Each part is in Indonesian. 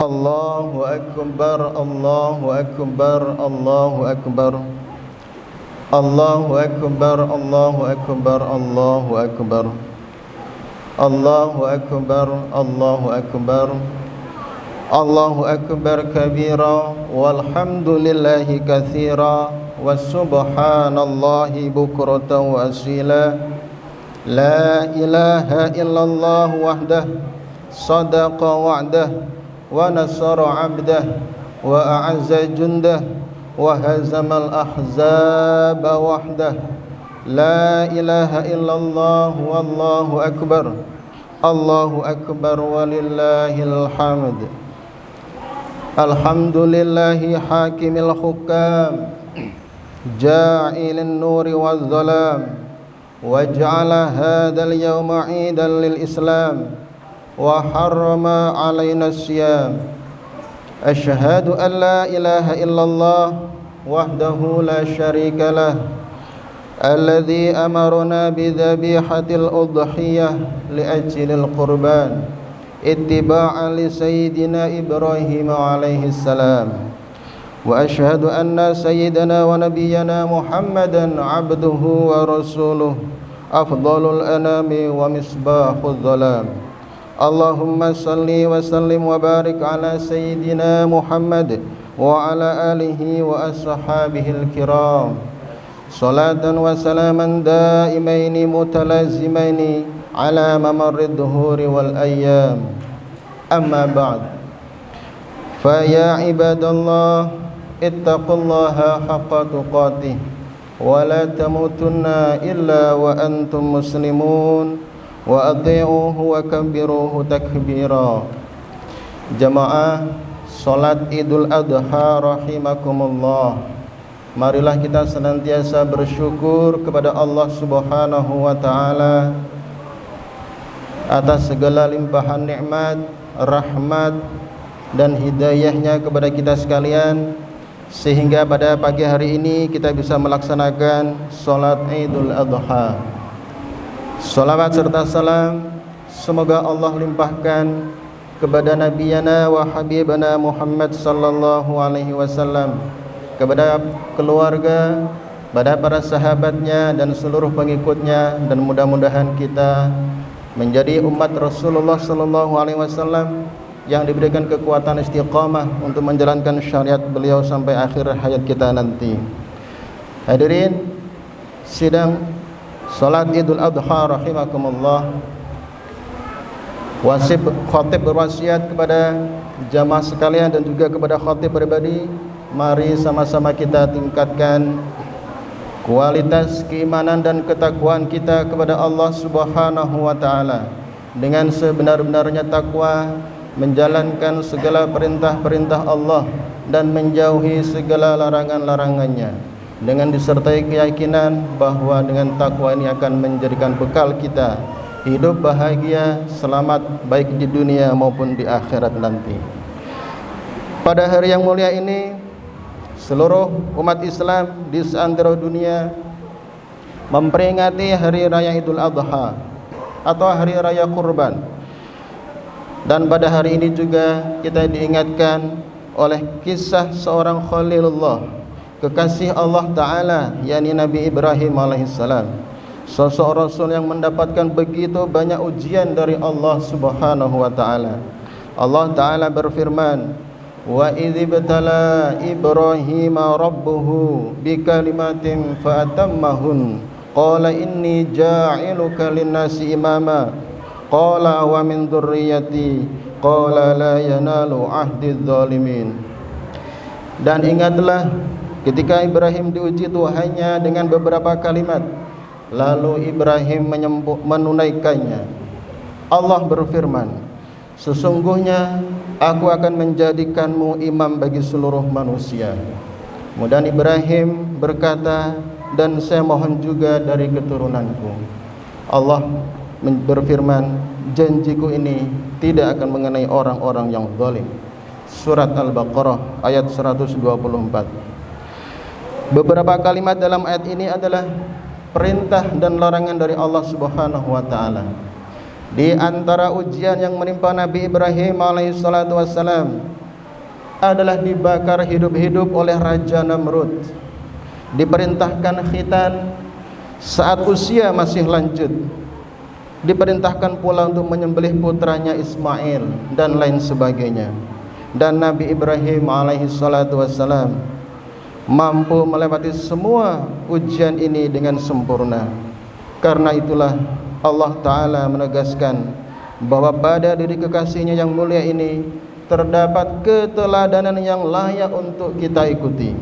Allahu Akbar, Allahu Akbar, Allahu Akbar, Allahu Akbar, Allahu Akbar, Allahu Akbar, Allahu Akbar, Allahu Akbar, Allahu Akbar kabira, walhamdulillahi katsira, wassubhanallahi bukratan wa asila. La ilaha illallah wahdah, sadaqa wa'dah, wa nasara 'abdah, wa a'azza jundah, wa hazamal ahzaba wahdah. La ilaha illallah wallahu akbar, Allahu akbar walillahil hamd. Alhamdulillahi hakimil hukam, ja'ilin nuri wal zalam, waj'ala hadzal yawma 'idan lil islam, wa harrama 'alaina as-siyam. Asyhadu an la ilaha illallah wahdahu la syarika lah, alladzi amarna bi dhabihatil udhiyah li ajlil qurban, ittiba'an li sayyidina Ibrahim alaihi salam. Wa asyhadu anna sayyidana wa nabiyyana Muhammadan abduhu wa rasuluh, afdalul anami wa misbahul dhalam. Allahumma salli wa sallim wa barik ala sayyidina Muhammad wa ala alihi wa ashabihil kiram, salatan wa salaman daimaini mutalazimaini ala mamarrid dhuhuri wal ayyam. Amma ba'd, fa ya ibadallah, ittaqullaha haqqa tuqatih, wa la tamutunna illa wa antum muslimun, wa ati'uhu wa kabbiruhu takbira. Jamaah salat Idul Adha rahimakumullah, marilah kita senantiasa bersyukur kepada Allah Subhanahu wa taala atas segala limpahan nikmat, rahmat dan hidayahnya kepada kita sekalian, sehingga pada pagi hari ini kita bisa melaksanakan salat Idul Adha. Salawat serta salam semoga Allah limpahkan kepada nabiyana wa habibana Muhammad sallallahu alaihi wasallam, kepada keluarga, pada para sahabatnya dan seluruh pengikutnya, dan mudah-mudahan kita menjadi umat Rasulullah sallallahu alaihi wasallam yang diberikan kekuatan istiqamah untuk menjalankan syariat beliau sampai akhir hayat kita nanti. Hadirin sidang salat Idul Adha rahimakumullah, khatib berwasiat kepada jamaah sekalian dan juga kepada khatib pribadi, mari sama-sama kita tingkatkan kualitas keimanan dan ketakwaan kita kepada Allah Subhanahu wa taala dengan sebenar-benarnya takwa, menjalankan segala perintah-perintah Allah dan menjauhi segala larangan-larangannya, dengan disertai keyakinan bahwa dengan takwa ini akan menjadikan bekal kita hidup bahagia, selamat baik di dunia maupun di akhirat nanti. Pada hari yang mulia ini, seluruh umat Islam di seantero dunia memperingati hari raya Idul Adha atau hari raya kurban. Dan pada hari ini juga kita diingatkan oleh kisah seorang Khalilullah, kekasih Allah Ta'ala, yakni Nabi Ibrahim alaihissalam, sosok Rasul yang mendapatkan begitu banyak ujian dari Allah Subhanahu wa Ta'ala. Allah Ta'ala berfirman, wa idzibtala Ibrahima rabbuhu bikalimatin fa'atammahun, qala inni ja'iluka linnasi imama, qala wa min dzurriyyati, qala la yanalu ahdiz zalimin. Dan ingatlah ketika Ibrahim diuji Tuhannya dengan beberapa kalimat, lalu Ibrahim menunaikannya. Allah berfirman, sesungguhnya aku akan menjadikanmu imam bagi seluruh manusia. Kemudian Ibrahim berkata, dan saya mohon juga dari keturunanku. Allah berfirman, janjiku ini tidak akan mengenai orang-orang yang zalim. Surat Al-Baqarah ayat 124. Beberapa kalimat dalam ayat ini adalah perintah dan larangan dari Allah Subhanahu wa taala. Di antara ujian yang menimpa Nabi Ibrahim alaihissalatu wassalam adalah dibakar hidup-hidup oleh Raja Namrud. Diperintahkan khitan saat usia masih lanjut. Diperintahkan pula untuk menyembelih putranya Ismail dan lain sebagainya. Dan Nabi Ibrahim alaihissalatu wassalam mampu melewati semua ujian ini dengan sempurna. Karena itulah Allah Ta'ala menegaskan bahwa pada diri kekasihnya yang mulia ini terdapat keteladanan yang layak untuk kita ikuti.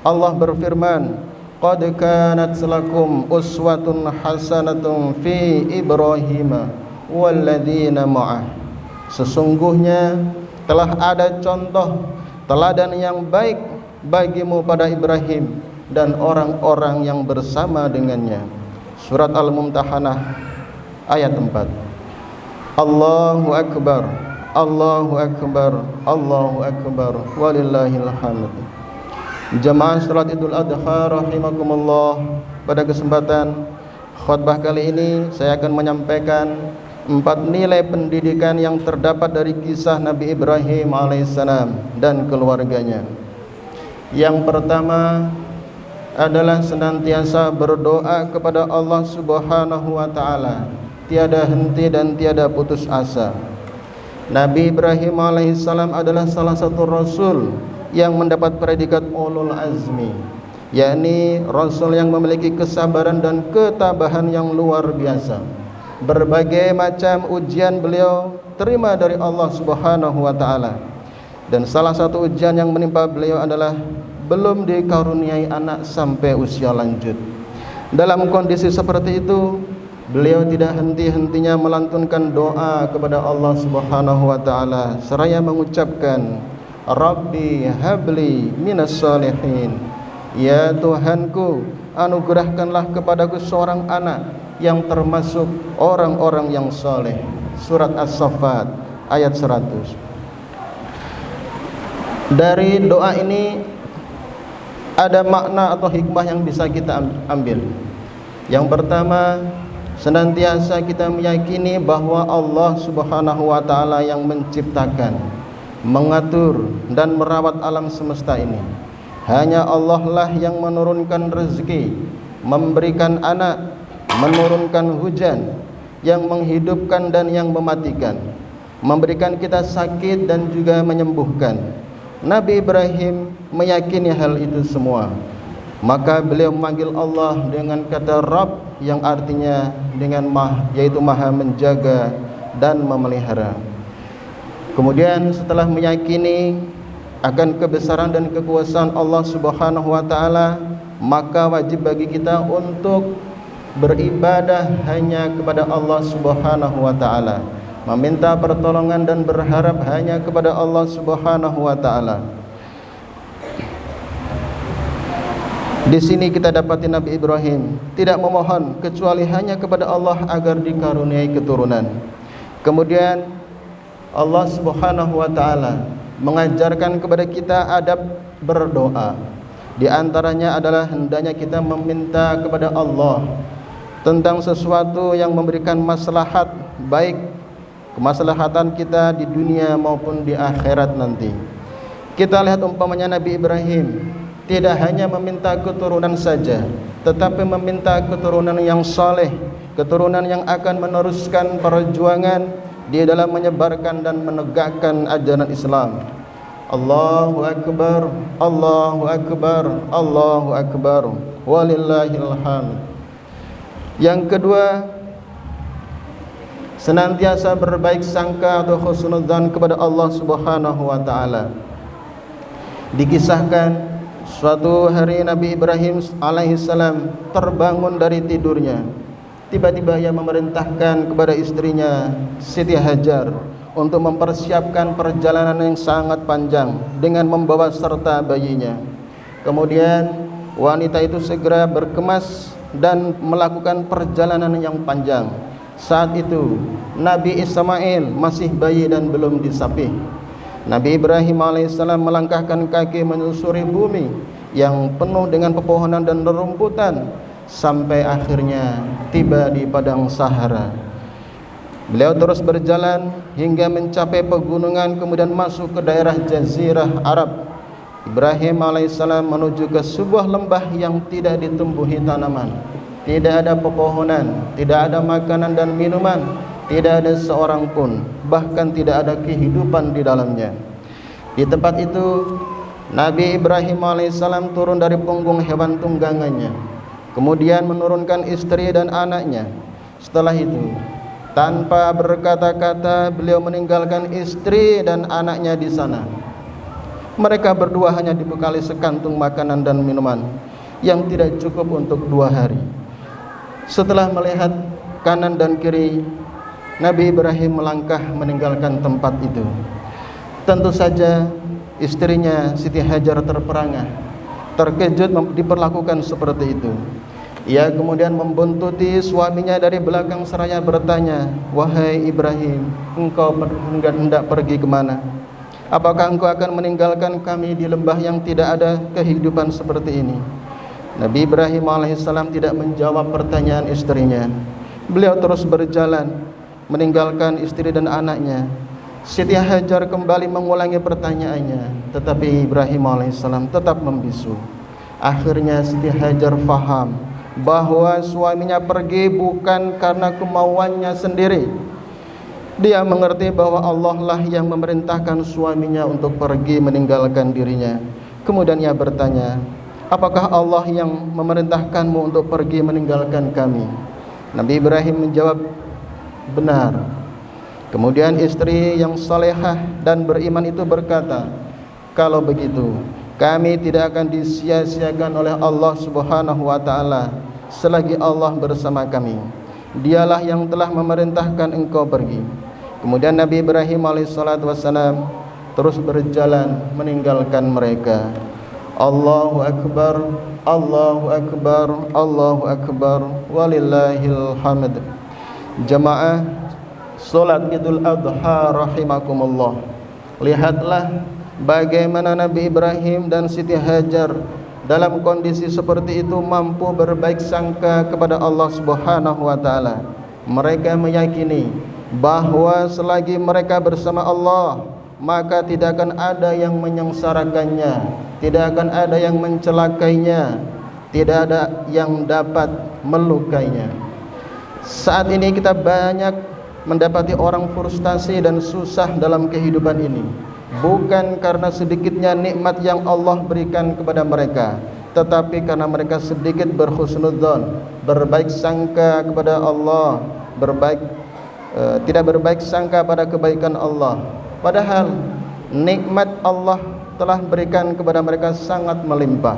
Allah berfirman, qad kanat lakum uswatun hasanatun fi Ibrahim walladzina ma'ah. Sesungguhnya telah ada contoh teladan yang baik bagimu pada Ibrahim dan orang-orang yang bersama dengannya. Surat Al-Mumtahanah ayat 4. Allahu Akbar, Allahu Akbar, Allahu Akbar, walillahil hamd. Jamaah salat Idul Adha rahimakumullah, pada kesempatan khutbah kali ini saya akan menyampaikan 4 nilai pendidikan yang terdapat dari kisah Nabi Ibrahim alaihissalam dan keluarganya. Yang pertama adalah senantiasa berdoa kepada Allah Subhanahu wa taala, tiada henti dan tiada putus asa. Nabi Ibrahim alaihissalam adalah salah satu rasul yang mendapat predikat ulul azmi, yakni rasul yang memiliki kesabaran dan ketabahan yang luar biasa. Berbagai macam ujian beliau terima dari Allah Subhanahu wa taala. Dan salah satu ujian yang menimpa beliau adalah belum dikaruniai anak sampai usia lanjut. Dalam kondisi seperti itu, beliau tidak henti-hentinya melantunkan doa kepada Allah Subhanahu wa taala seraya mengucapkan, Rabbi habli minas salihin. Ya Tuhanku, anugerahkanlah kepadaku seorang anak yang termasuk orang-orang yang saleh. Surat As-Saffat ayat 100. Dari doa ini ada makna atau hikmah yang bisa kita ambil. Yang pertama, senantiasa kita meyakini bahwa Allah Subhanahu wa taala yang menciptakan, mengatur dan merawat alam semesta ini. Hanya Allah lah yang menurunkan rezeki, memberikan anak, menurunkan hujan, yang menghidupkan dan yang mematikan, memberikan kita sakit dan juga menyembuhkan. Nabi Ibrahim meyakini hal itu semua. Maka beliau memanggil Allah dengan kata Rabb, yang artinya dengan yaitu maha menjaga dan memelihara. Kemudian setelah meyakini akan kebesaran dan kekuasaan Allah Subhanahu wa taala, maka wajib bagi kita untuk beribadah hanya kepada Allah Subhanahu wa taala, meminta pertolongan dan berharap hanya kepada Allah Subhanahu wa taala. Di sini kita dapati Nabi Ibrahim tidak memohon kecuali hanya kepada Allah agar dikaruniai keturunan. Kemudian Allah Subhanahu wa taala mengajarkan kepada kita adab berdoa. Di antaranya adalah hendaknya kita meminta kepada Allah tentang sesuatu yang memberikan maslahat, baik kemaslahatan kita di dunia maupun di akhirat nanti. Kita lihat umpamanya Nabi Ibrahim tidak hanya meminta keturunan saja, tetapi meminta keturunan yang saleh, keturunan yang akan meneruskan perjuangan di dalam menyebarkan dan menegakkan ajaran Islam. Allahu Akbar, Allahu Akbar, Allahu Akbar, walillahil hamd. Yang kedua, senantiasa berbaik sangka atau husnudzan kepada Allah Subhanahu wa taala. Dikisahkan suatu hari Nabi Ibrahim alaihissalam terbangun dari tidurnya. Tiba-tiba ia memerintahkan kepada istrinya Siti Hajar untuk mempersiapkan perjalanan yang sangat panjang dengan membawa serta bayinya. Kemudian wanita itu segera berkemas dan melakukan perjalanan yang panjang. Saat itu Nabi Ismail masih bayi dan belum disapih. Nabi Ibrahim alaihissalam melangkahkan kaki menyusuri bumi yang penuh dengan pepohonan dan rerumputan sampai akhirnya tiba di padang Sahara. Beliau terus berjalan hingga mencapai pegunungan, kemudian masuk ke daerah Jazirah Arab. Ibrahim alaihissalam menuju ke sebuah lembah yang tidak ditumbuhi tanaman, tidak ada pepohonan, tidak ada makanan dan minuman, tidak ada seorang pun, bahkan tidak ada kehidupan di dalamnya. Di tempat itu Nabi Ibrahim alaihissalam turun dari punggung hewan tunggangannya, kemudian menurunkan istri dan anaknya. Setelah itu, tanpa berkata-kata, beliau meninggalkan istri dan anaknya di sana. Mereka berdua hanya dibekali sekantung makanan dan minuman yang tidak cukup untuk 2 hari. Setelah melihat kanan dan kiri, Nabi Ibrahim melangkah meninggalkan tempat itu. Tentu saja istrinya Siti Hajar terperangah, terkejut diperlakukan seperti itu. Ia kemudian membuntuti suaminya dari belakang seraya bertanya, "Wahai Ibrahim, engkau hendak pergi kemana? Apakah engkau akan meninggalkan kami di lembah yang tidak ada kehidupan seperti ini?" Nabi Ibrahim alaihissalam tidak menjawab pertanyaan istrinya. Beliau terus berjalan meninggalkan istri dan anaknya. Siti Hajar kembali mengulangi pertanyaannya, tetapi Ibrahim alaihissalam tetap membisu. Akhirnya Siti Hajar faham bahwa suaminya pergi bukan karena kemauannya sendiri. Dia mengerti bahwa Allah lah yang memerintahkan suaminya untuk pergi meninggalkan dirinya. Kemudian ia bertanya, "Apakah Allah yang memerintahkanmu untuk pergi meninggalkan kami?" Nabi Ibrahim menjawab, "Benar." Kemudian istri yang salehah dan beriman itu berkata, "Kalau begitu, kami tidak akan disia-siakan oleh Allah Subhanahu wa taala selagi Allah bersama kami. Dialah yang telah memerintahkan engkau pergi." Kemudian Nabi Ibrahim alaihissalatu wassalam terus berjalan meninggalkan mereka. Allahu akbar, Allahu akbar, Allahu akbar, walillahil hamd. Jamaah salat Idul Adha rahimakumullah. Lihatlah bagaimana Nabi Ibrahim dan Siti Hajar dalam kondisi seperti itu mampu berbaik sangka kepada Allah Subhanahu wa taala. Mereka meyakini bahwa selagi mereka bersama Allah, maka tidak akan ada yang menyengsarakannya, tidak akan ada yang mencelakainya, tidak ada yang dapat melukainya. Saat ini kita banyak mendapati orang frustasi dan susah dalam kehidupan ini, bukan karena sedikitnya nikmat yang Allah berikan kepada mereka, tetapi karena mereka sedikit berhusnudzon, berbaik sangka kepada Allah, tidak berbaik sangka pada kebaikan Allah. Padahal nikmat Allah telah berikan kepada mereka sangat melimpah.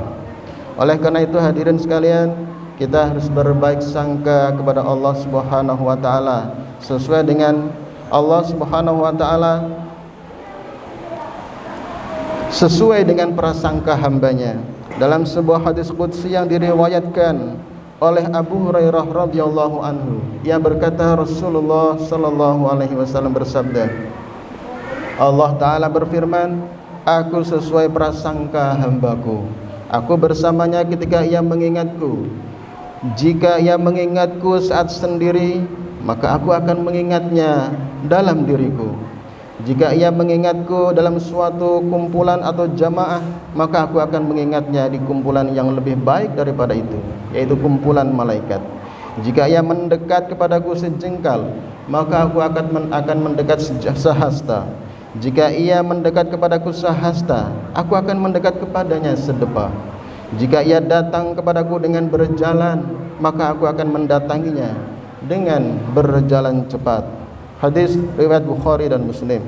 Oleh karena itu hadirin sekalian, kita harus berbaik sangka kepada Allah Subhanahu wa taala sesuai dengan Allah Subhanahu wa taala, sesuai dengan prasangka hambanya. Dalam sebuah hadis qudsi yang diriwayatkan oleh Abu Hurairah radhiyallahu anhu, ia berkata, Rasulullah sallallahu alaihi wasallam bersabda, Allah taala berfirman, "Aku sesuai prasangka hambaku. Aku bersamanya ketika ia mengingatku. Jika ia mengingatku saat sendiri, maka aku akan mengingatnya dalam diriku. Jika ia mengingatku dalam suatu kumpulan atau jamaah, maka aku akan mengingatnya di kumpulan yang lebih baik daripada itu, yaitu kumpulan malaikat. Jika ia mendekat kepadaku sejengkal, maka aku akan mendekat sehasta. Jika ia mendekat kepadaku sehasta, aku akan mendekat kepadanya sedepa. Jika ia datang kepadaku dengan berjalan, maka aku akan mendatanginya dengan berjalan cepat." Hadis riwayat Bukhari dan Muslim.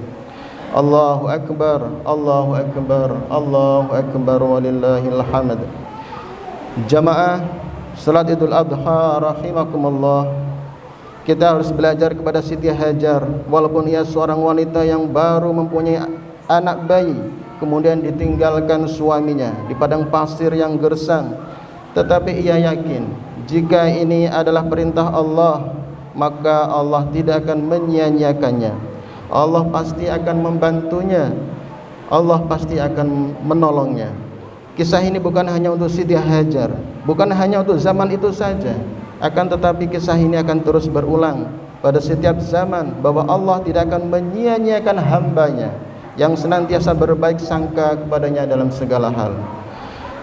Allahu akbar, Allahu akbar, Allahu akbar, walillahil hamd. Jamaah salat Idul Adha rahimakumullah, kita harus belajar kepada Siti Hajar. Walaupun ia seorang wanita yang baru mempunyai anak bayi, kemudian ditinggalkan suaminya di padang pasir yang gersang, tetapi ia yakin jika ini adalah perintah Allah, maka Allah tidak akan menyia-nyiakannya. Allah pasti akan membantunya, Allah pasti akan menolongnya. Kisah ini bukan hanya untuk Siti Hajar, bukan hanya untuk zaman itu saja, akan tetapi kisah ini akan terus berulang pada setiap zaman bahwa Allah tidak akan menyia-nyiakan hambanya yang senantiasa berbaik sangka kepadanya dalam segala hal.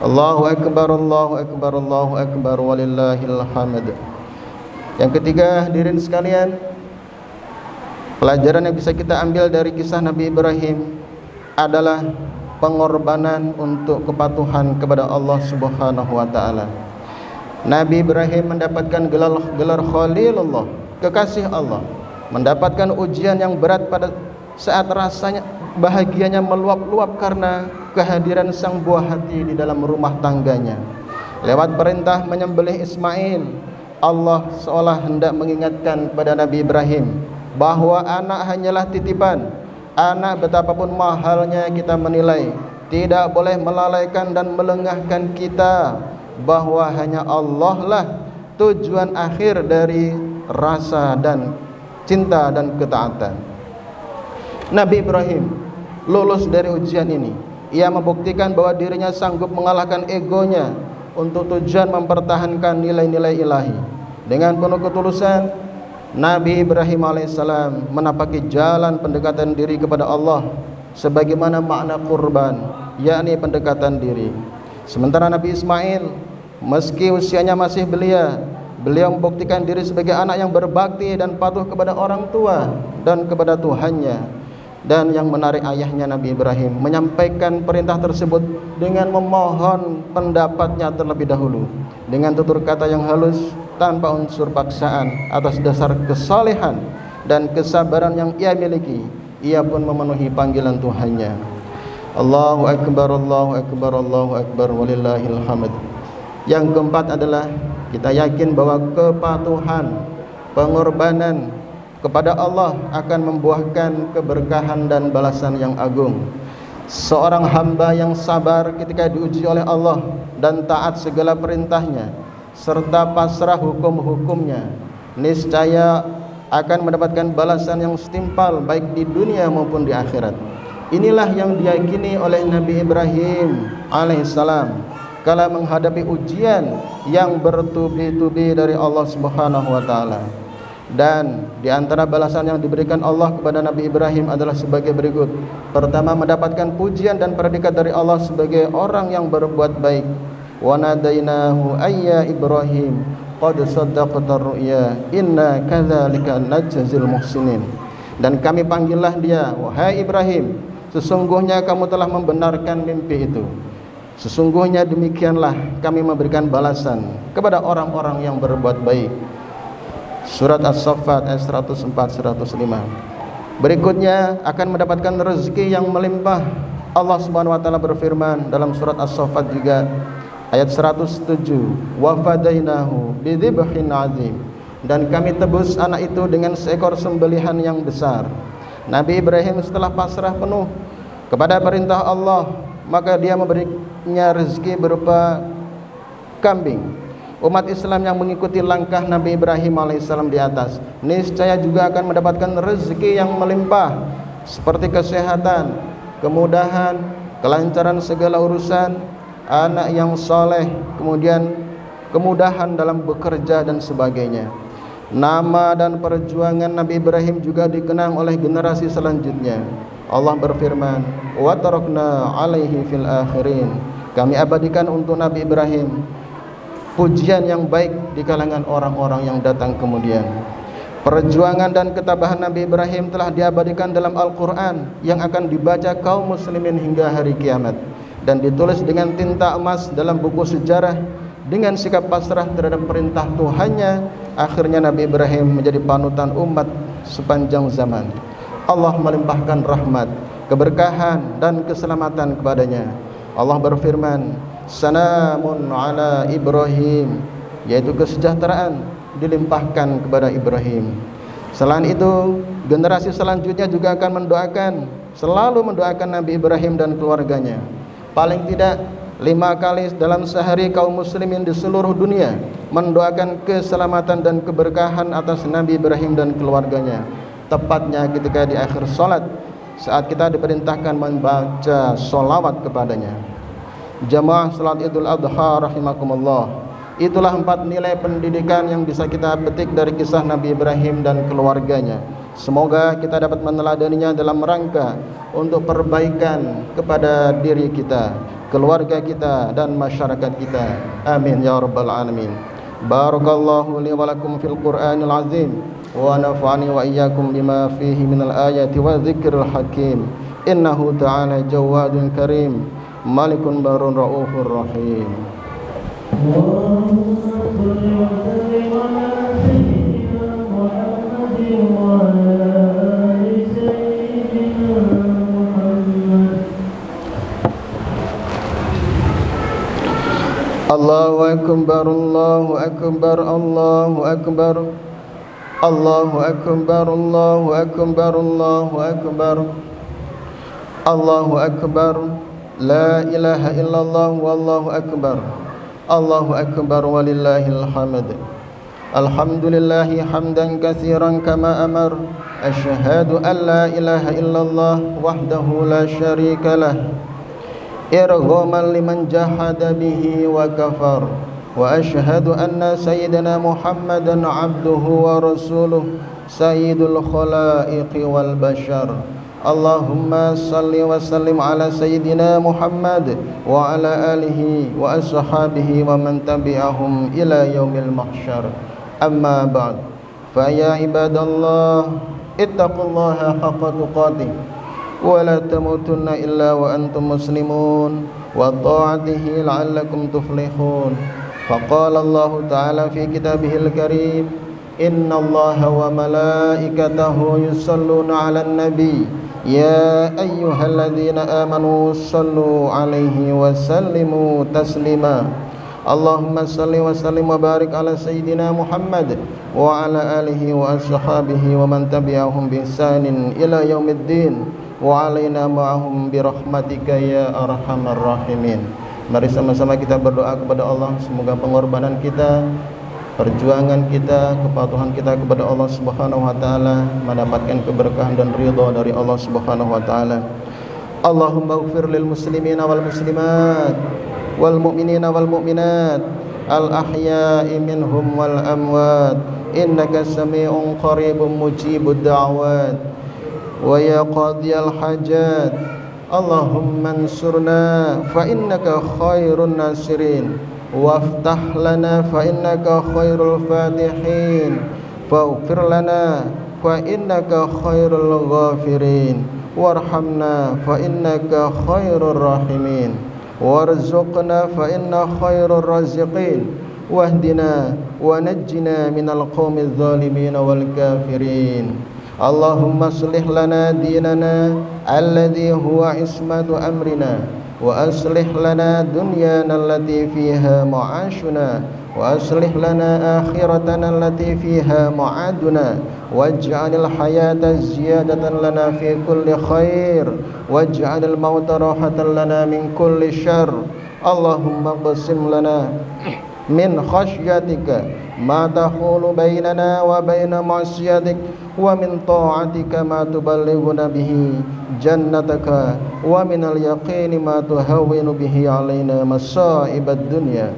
Allahu Akbar, Allahu Akbar, Allahu Akbar, walillahil hamd. Yang ketiga, hadirin sekalian, pelajaran yang bisa kita ambil dari kisah Nabi Ibrahim adalah pengorbanan untuk kepatuhan kepada Allah Subhanahu wa taala. Nabi Ibrahim mendapatkan gelar Khalilullah, kekasih Allah, mendapatkan ujian yang berat pada saat rasanya bahagianya meluap-luap karena kehadiran sang buah hati di dalam rumah tangganya. Lewat perintah menyembelih Ismail, Allah seolah hendak mengingatkan kepada Nabi Ibrahim bahwa anak hanyalah titipan. Anak betapapun mahalnya kita menilai, tidak boleh melalaikan dan melengahkan kita bahwa hanya Allah lah tujuan akhir dari rasa dan cinta dan ketaatan. Nabi Ibrahim lulus dari ujian ini. Ia membuktikan bahwa dirinya sanggup mengalahkan egonya untuk tujuan mempertahankan nilai-nilai ilahi. Dengan penuh ketulusan, Nabi Ibrahim alaihissalam menapaki jalan pendekatan diri kepada Allah sebagaimana makna kurban, yakni pendekatan diri. Sementara Nabi Ismail, meski usianya masih belia, beliau membuktikan diri sebagai anak yang berbakti dan patuh kepada orang tua dan kepada Tuhannya. Dan yang menarik, ayahnya Nabi Ibrahim menyampaikan perintah tersebut dengan memohon pendapatnya terlebih dahulu, dengan tutur kata yang halus tanpa unsur paksaan. Atas dasar kesalehan dan kesabaran yang ia miliki, ia pun memenuhi panggilan Tuhannya. Allahu Akbar, Allahu Akbar, Allahu Akbar, walillahil hamd. Yang keempat adalah kita yakin bahwa kepatuhan, pengorbanan kepada Allah akan membuahkan keberkahan dan balasan yang agung. Seorang hamba yang sabar ketika diuji oleh Allah dan taat segala perintahnya serta pasrah hukum-hukumnya, niscaya akan mendapatkan balasan yang setimpal baik di dunia maupun di akhirat. Inilah yang diyakini oleh Nabi Ibrahim alaihissalam kala menghadapi ujian yang bertubi-tubi dari Allah Subhanahu wa taala. Dan di antara balasan yang diberikan Allah kepada Nabi Ibrahim adalah sebagai berikut. Pertama, mendapatkan pujian dan predikat dari Allah sebagai orang yang berbuat baik. Wa nadainahu ayya Ibrahim qad saddaqta ar-ru'ya inna kadzalika najzil muhsinin. Dan kami panggillah dia, wahai Ibrahim, sesungguhnya kamu telah membenarkan mimpi itu. Sesungguhnya demikianlah kami memberikan balasan kepada orang-orang yang berbuat baik. Surat As-Saffat ayat 104-105. Berikutnya akan mendapatkan rezeki yang melimpah. Allah Subhanahu wa taala berfirman dalam surat As-Saffat juga ayat 107, wa fadainahu bidzibhin azim. Dan kami tebus anak itu dengan seekor sembelihan yang besar. Nabi Ibrahim setelah pasrah penuh kepada perintah Allah, maka dia memberinya rezeki berupa kambing. Umat Islam yang mengikuti langkah Nabi Ibrahim alaihissalam di atas niscaya juga akan mendapatkan rezeki yang melimpah seperti kesehatan, kemudahan, kelancaran segala urusan, anak yang soleh, kemudian kemudahan dalam bekerja dan sebagainya. Nama dan perjuangan Nabi Ibrahim juga dikenang oleh generasi selanjutnya. Allah berfirman, wa tarakna alaihi fil akhirin. Kami abadikan untuk Nabi Ibrahim pujian yang baik di kalangan orang-orang yang datang kemudian. Perjuangan dan ketabahan Nabi Ibrahim telah diabadikan dalam Al-Quran yang akan dibaca kaum muslimin hingga hari kiamat dan ditulis dengan tinta emas dalam buku sejarah. Dengan sikap pasrah terhadap perintah Tuhannya, akhirnya Nabi Ibrahim menjadi panutan umat sepanjang zaman. Allah melimpahkan rahmat, keberkahan dan keselamatan kepadanya. Allah berfirman, Salamun ala Ibrahim, yaitu kesejahteraan dilimpahkan kepada Ibrahim. Selain itu, generasi selanjutnya juga akan selalu mendoakan Nabi Ibrahim dan keluarganya. Paling tidak 5 kali dalam sehari kaum muslimin di seluruh dunia mendoakan keselamatan dan keberkahan atas Nabi Ibrahim dan keluarganya. Tepatnya ketika di akhir salat, saat kita diperintahkan membaca sholawat kepadanya. Jamaah salat Idul Adha rahimakumullah, Itulah 4 nilai pendidikan yang bisa kita petik dari kisah Nabi Ibrahim dan keluarganya. Semoga kita dapat meneladaninya dalam rangka untuk perbaikan kepada diri kita, keluarga kita, dan masyarakat kita. Amin ya rabbal alamin. Barakallahu li wa lakum fil Qur'anil azim wa nafa'ani wa iyyakum bima fihi minal ayati wa dzikril hakim. Innahu ta'ala jawadun karim, malikun barun raufur rahim. Allahumma salli wa sallim ala sayyidina Muhammadin wa ala ali sayyidina Muhammad. Allahu akbar, Allahu akbar, Allahu akbar, Allahu akbar, Allahu akbar, Allahu akbar, Allahu akbar, la ilaha illallah, wallahu akbar, Allahu akbar, walillahil hamd. Alhamdulillahi hamdan katsiran kama amar. Asyhadu an la ilaha illallah wahdahu la syarika lah, irghaman liman jahada bihi wa kafar. Wa asyhadu anna sayyidana Muhammadan abduhu wa rasuluh, sayyidul khalaiqi wal bashar. Allahumma salli wa sallim ala sayyidina Muhammad wa ala alihi wa ashabihi wa man tabi'ahum ila yaumil mahsyar. Amma ba'd. Fa ya ibadallah, ittaqullaha haqqa tuqatih wa la tamutunna illa wa antum muslimun wa ta'atihi la'allakum tuflihun. Faqala Allah ta'ala fi kitabihil karim, inna Allaha wa malaikatahu yusalluna 'alan nabi ya ayyuhalladzina amanu sallu 'alaihi wa sallimu taslima. Allahumma salli wa sallim wa barik ala sayyidina Muhammad wa ala alihi wa ashabihi wa man tabi'ahum bi ihsanin ila yaumiddin wa alaina ma'ahum bi rahmatika ya arhamar rahimin. Mari sama-sama kita berdoa kepada Allah, semoga pengorbanan kita, perjuangan kita, kepatuhan kita kepada Allah Subhanahu wa taala mendapatkan keberkahan dan ridha dari Allah Subhanahu wa taala. Allahumma ighfir lil muslimina wal muslimat wal mu'minina wal mu'minat al ahya'i minhum wal amwat, innaka sami'un qaribun mujibud da'wat wa ya qadiyal hajat. Allahumma ansurna fa innaka khairun nasirin waftah lana fa innaka khairul fatihin waghfir lana fa innaka khairul ghafirin warhamna fa innaka khairur rahimin warzuqna fa inna khairur raziqin wahdina wa najjina minal qaumiz zalimin wal kafirin. Allahumma aslih lana dinana alladhi huwa ismatu amrina wa aslih lana dunyana allati fiha ma'ashuna wa aslih lana akhiratana allati fiha ma'aduna waj'alil hayata ziyadatan lana fi kulli khair waj'alil mauta rahatan lana min kulli syarr. Allahumma qasim lana min khasyatika ma tahulu bainana wa baina ma'siyatik wa min ta'atika ma tuballighuna bihi jannataka wa minal yaqini ma tuhawwinu bihi alaina masa'ibad dunya.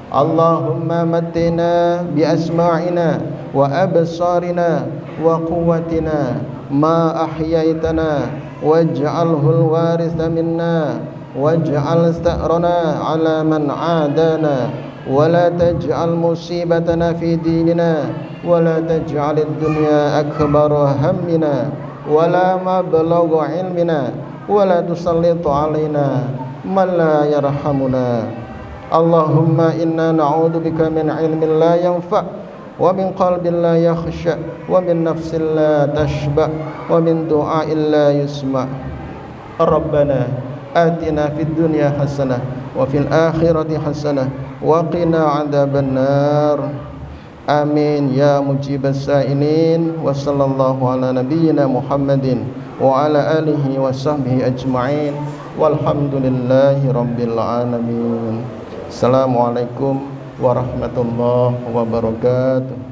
Allahumma mattina bi asma'ina wa absarina wa quwwatina ma ahyaitana waj'alhu al-waritha minna waj'al tha'rana 'ala man 'adana wa la taj'al musibatana fi dinina wa la taj'al ad-dunya akbara hammina wa la mablagha ilmina wa la tusallit 'alaina man la yarhamuna. Allahumma inna na'udzubika min ilmin la yanfa' wa min qalbin la yakhsha wa min nafsin la tashba wa min du'a'in la yusma'. Rabbana atina fid dunya hasanah wa fil akhirati hasanah wa qina adzaban nar. Amin ya mujibas sa'ilin. Wa sallallahu ala nabiyyina Muhammadin wa ala alihi wa sahbihi ajma'in walhamdulillahi rabbil alamin. Assalamualaikum warahmatullahi wabarakatuh.